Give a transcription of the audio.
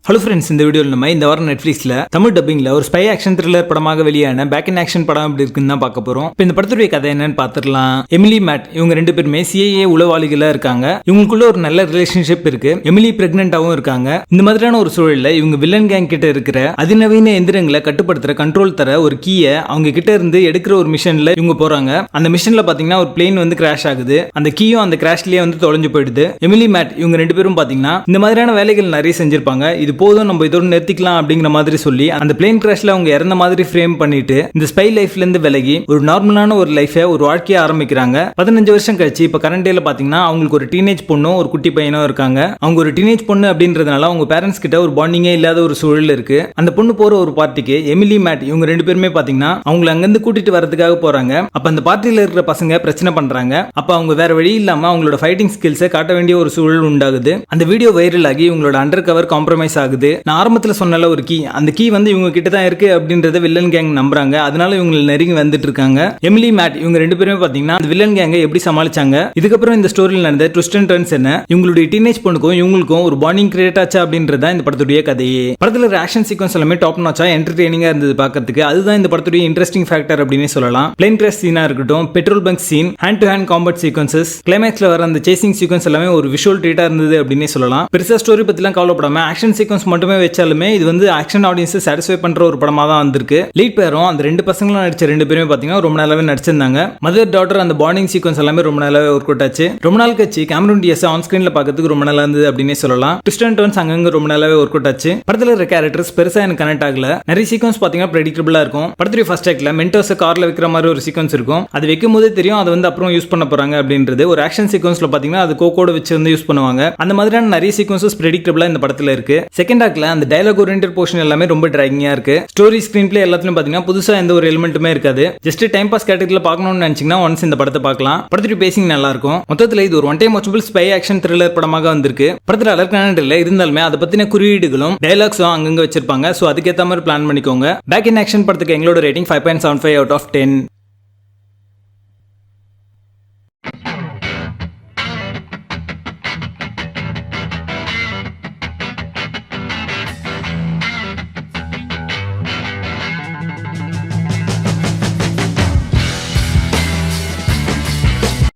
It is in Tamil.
ஹலோ ஃப்ரெண்ட்ஸ், இந்த வீடியோவில் நம்ம இந்த வாரம் நெட்ஃப்ளிக்ஸில் தமிழ் டப்பிங்கில் ஒரு ஸ்பை ஆக்ஷன் த்ரில்லர் படமாக வெளியான பேக் இன் ஆக்ஷன் படம் எப்படி இருக்குன்னு தான் பார்க்க போகிறோம். இப்போ இந்த படத்துடைய கதை என்னன்னு பார்த்துடலாம். எமிலி மேட் இவங்க ரெண்டு பேருமே சிஏஏ உளவாளிகளாக இருக்காங்க. இவங்களுக்குள்ள ஒரு நல்ல ரிலேஷன்ஷிப் இருக்கு. எமிலி பிரெக்னென்ட்டாகவும் இருக்காங்க. இந்த மாதிரியான ஒரு சூழலில் இவங்க வில்லன் கேங் கிட்ட இருக்கிற அதிநவீன எந்திரங்களை கட்டுப்படுத்துற கண்ட்ரோல் தர ஒரு கீயை அவங்க கிட்ட இருந்து எடுக்கிற ஒரு மிஷன்ல இவங்க போறாங்க. அந்த மிஷன்ல பாத்தீங்கன்னா ஒரு பிளேன் வந்து கிராஷ் ஆகுது. அந்த கீயும் அந்த கிராஷ்லயே வந்து தொலைஞ்சு போயிடுது. எமிலி மேட் இவங்க ரெண்டு பேரும் பாத்தீங்கன்னா இந்த மாதிரியான வேலைகள் நிறைய செஞ்சிருப்பாங்க. இது போதும், நம்ம இதோட நிறுத்திக்கலாம் அப்படிங்கிற மாதிரி சொல்லி அந்த பிளேன் கிராஷ்ல அவங்க இறந்த மாதிரி ஃப்ரேம் பண்ணிட்டு இந்த ஸ்பை லைஃப்ல இருந்து விலகி ஒரு நார்மலான ஒரு லைஃபை ஒரு வாழ்க்கையை ஆரம்பிக்கிறாங்க. 15 வருஷம் கழிச்சு இப்ப கரண்ட் டேல பாத்தீங்கன்னா அவங்களுக்கு ஒரு டீனேஜ் பொண்ணும் ஒரு குட்டி பையனும் இருக்காங்க. அவங்க ஒரு டீனேஜ் பொண்ணு அப்படின்றதுனால அவங்க பேரண்ட்ஸ் கிட்ட ஒரு பாண்டிங்கே இல்லாத ஒரு சூழல் இருக்கு. அந்த பொண்ணு போற ஒரு பார்ட்டிக்கு எமிலி மேட் இவங்க ரெண்டு பேருமே பாத்தீங்கன்னா அவங்களை அங்கிருந்து கூட்டிட்டு வரதுக்காக போறாங்க. அப்ப அந்த பார்ட்டியில இருக்கிற பசங்க பிரச்சனை பண்றாங்க. அப்ப அவங்க வேற வழி இல்லாம அவங்களோட ஃபைட்டிங் ஸ்கில்ஸை காட்ட வேண்டிய ஒரு சூழல் உண்டாகுது. அந்த வீடியோ வைரல் ஆகி இவங்களோட அண்டர் கவர் காம்ப்ரமைஸ் ஆகுது. நான் ஆரம்பத்துல சொன்னல ஒரு கீ, அந்த கீ வந்து இவங்க கிட்ட தான் இருக்கு அப்படின்றத வில்லன் கேங் நம்புறாங்க. அதனால இவங்க நெருங்கி வந்துட்டு இருக்காங்க. எமிலி மேட் இவங்க ரெண்டு பேருமே பாத்தீங்கன்னா வில்லன் கேங்கை எப்படி சமாளிச்சாங்க, இதுக்கப்புறம் இந்த ஸ்டோரியில் நடந்த ட்விஸ்ட் அண்ட் டர்ன்ஸ் என்ன, இவங்களுடைய டீனேஜ் பொண்ணுக்கும் இவங்களுக்கும் ஒரு பாண்டிங் கிரியேட் ஆச்சா அப்படின்றத இந்த படத்துடைய கதையே. படத்துல ஒரு ஆக்ஷன் சீக்வன்ஸ் எல்லாமே டாப் நாச்சா என்டர்டெய்னிங்கா இருந்தது பார்க்கிறதுக்கு. அதுதான் இந்த படத்துடைய இன்ட்ரெஸ்டிங் ஃபேக்டர் அப்படின்னு சொல்லலாம். பிளேன் கிராஷ் சீனா இருக்கட்டும், petrol bunk scene, hand to hand combat sequences, கிளைமேக்ஸ்ல வர அந்த சேசிங் சீக்வன்ஸ் எல்லாமே ஒரு விஷுவல் ட்ரீட்டா இருந்தது அப்படின்னு சொல்லலாம். பெருசா ஸ்டோரி பத்திலாம் கவலைப்படாம ஆக்ஷன் சீக்வன்ஸ் மட்டுமே வச்சாலுமே இது வந்து ஆக்ஷன் ஆடியன்ஸை சாட்டிஸ்ஃபை பண்ற ஒரு படமா தான் வந்திருக்கு. லீட் பேரும் அந்த ரெண்டு பசங்களும் நடிச்ச ரெண்டு பேருமே பாத்தீங்கன்னா ரொம்ப நாளாவே நடிச்சிருந்தாங்க. மதர் டாட்டர் அந்த பாண்டிங் சீக்வன்ஸ் எல்லாமே ரொம்ப நாளாவே ஒர்க் அவுட் ஆச்சு. ரொம்ப நாள் கழிச்சு கேமரூன் டியாஸ் ஆன் ஸ்கிரீன்ல பார்க்கிறதுக்கு ரொம்ப நல்லா இருந்தது அப்படின்னே சொல்லலாம். ட்விஸ்ட் அண்ட் டர்ன்ஸ் அங்கங்க ரொம்ப நாளாவே ஒர்க் அவுட் ஆச்சு. படத்துல இருக்கிற கேரக்டர்ஸ் பெருசா எனக்கு கனெக்ட் ஆகல. நிறைய சீக்வன்ஸ் பாத்தீங்கன்னா பிரெடிக்டபிளா இருக்கும். படத்துடைய ஃபர்ஸ்ட் ஆக்ட்ல மென்டோஸ் கார்ல வைக்கிற மாதிரி ஒரு சீக்வன்ஸ் இருக்கும். அது வைக்கும் போதே தெரியும் அது வந்து அப்புறம் யூஸ் பண்ண போறாங்க அப்படின்றது. ஒரு ஆக்ஷன் சீக்வன்ஸ்ல பாத்தீங்கன்னா அது கோகோட வச்சு வந்து யூஸ் பண்ணுவாங்க. அந்த மாதிரியான நிறைய சீக்வன்சஸ் பிரெடிக்டபிளா இந்த படத்துல இருக்கு. செகண்ட் ஆக்ட்ல அந்த டயலாக் ஓரியன்டட் போர்ஷன் எல்லாமே ரொம்ப டிராகிங்கா இருக்கு. ஸ்டோரி ஸ்கிரீன் பிளே எல்லாத்துலயும் பாத்தீங்கன்னா புதுசா எந்த ஒரு எலிமெண்ட்டுமே இருக்காது. ஜஸ்ட் டைம் பாஸ் கேட்டகரியில பார்க்கணும்னு நினைச்சீங்கன்னா ஒன்ஸ் இந்த படத்தை பார்க்கலாம். படத்துடைய பேசிங் நல்லா இருக்கும். மொத்தத்துல இது ஒரு one time watchable spy action thriller படமாக வந்திருக்கு. படத்துல அலர்கான இல்ல இருந்தாலுமே அதை பத்தின குறியீடுகளும் டயலாக்ஸும் அங்கங்க வச்சிருப்பாங்க. சோ அதுக்கேற்ற மாதிரி பிளான் பண்ணிக்கோங்க. பேக் இன் ஆக்ஷன் படத்துக்கு எங்களோட ரேட்டிங் 5.75 out of 10.